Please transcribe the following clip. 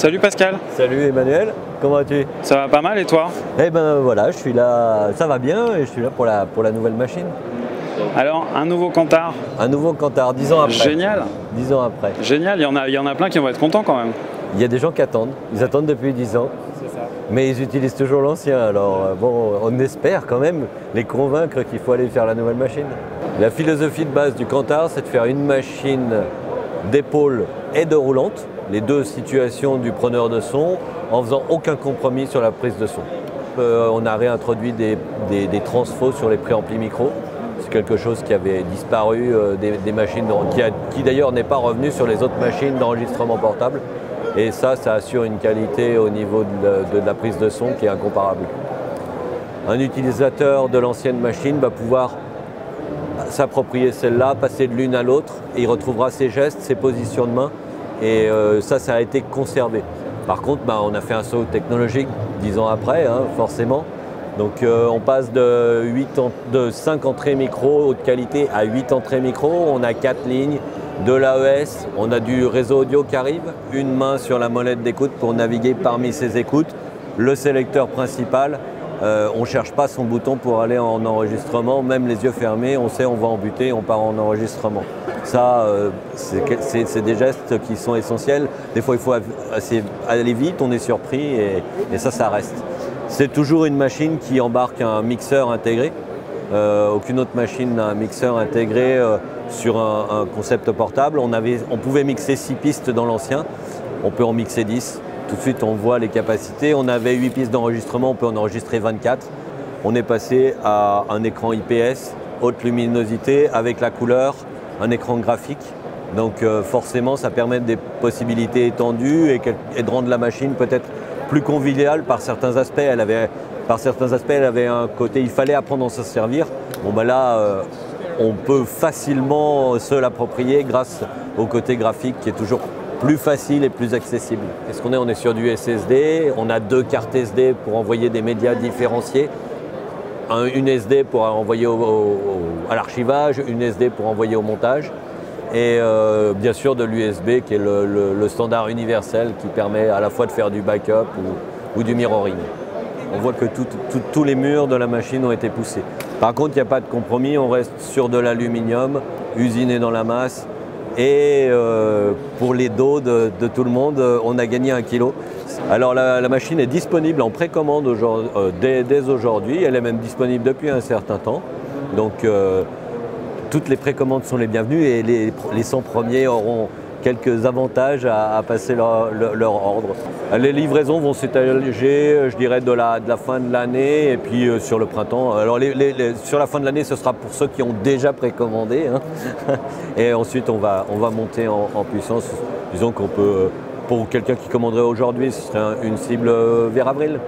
Salut Pascal. Salut Emmanuel, comment vas-tu? Ça va pas mal et toi? Eh ben voilà, je suis là, ça va bien et je suis là pour la nouvelle machine. Alors, un nouveau Cantar. Un nouveau Cantar, 10 ans après. Génial. 10 ans après. Génial, il y en a plein qui vont être contents quand même. Il y a des gens qui attendent, ils attendent depuis 10 ans. C'est ça. Mais ils utilisent toujours l'ancien, alors bon, on espère quand même les convaincre qu'il faut aller faire la nouvelle machine. La philosophie de base du Cantar, c'est de faire une machine d'épaule et de roulante, les deux situations du preneur de son, en faisant aucun compromis sur la prise de son. On a réintroduit des transfos sur les préamplis micro. C'est quelque chose qui avait disparu des machines, qui d'ailleurs n'est pas revenu sur les autres machines d'enregistrement portable. Et ça assure une qualité au niveau de la prise de son qui est incomparable. Un utilisateur de l'ancienne machine va pouvoir s'approprier celle-là, passer de l'une à l'autre, et il retrouvera ses gestes, ses positions de main, et ça a été conservé. Par contre, on a fait un saut technologique 10 ans après, hein, forcément. Donc on passe de 5 entrées micro haute qualité à 8 entrées micro, on a 4 lignes, de l'AES, on a du réseau audio qui arrive, une main sur la molette d'écoute pour naviguer parmi ses écoutes, le sélecteur principal, on ne cherche pas son bouton pour aller en enregistrement, même les yeux fermés, on sait on va en buter, on part en enregistrement. Ça, c'est des gestes qui sont essentiels. Des fois, il faut aller vite, on est surpris et ça reste. C'est toujours une machine qui embarque un mixeur intégré. Aucune autre machine n'a un mixeur intégré sur un concept portable. On pouvait mixer 6 pistes dans l'ancien, on peut en mixer 10. Tout de suite, on voit les capacités. On avait 8 pistes d'enregistrement, on peut en enregistrer 24. On est passé à un écran IPS, haute luminosité, avec la couleur, un écran graphique. Donc forcément, ça permet des possibilités étendues et de rendre la machine peut-être plus conviviale par certains aspects. Elle avait un côté, il fallait apprendre à s'en servir. Bon là, on peut facilement se l'approprier grâce au côté graphique qui est toujours plus facile et plus accessible. Qu'est-ce qu'on est? On est sur du SSD, on a 2 cartes SD pour envoyer des médias différenciés, une SD pour envoyer à l'archivage, une SD pour envoyer au montage, et bien sûr de l'USB qui est le standard universel qui permet à la fois de faire du backup ou du mirroring. On voit que tous les murs de la machine ont été poussés. Par contre, il n'y a pas de compromis, on reste sur de l'aluminium, usiné dans la masse. Et pour les dos de tout le monde, on a gagné 1 kilo. Alors la machine est disponible en précommande dès aujourd'hui, elle est même disponible depuis un certain temps. Donc toutes les précommandes sont les bienvenues et les 100 premiers auront quelques avantages à passer leur ordre. Les livraisons vont s'étaler, je dirais, de la fin de l'année et puis sur le printemps. Alors sur la fin de l'année, ce sera pour ceux qui ont déjà précommandé. Hein. Et ensuite, on va monter en puissance. Disons qu'on peut, pour quelqu'un qui commanderait aujourd'hui, ce serait une cible vers avril.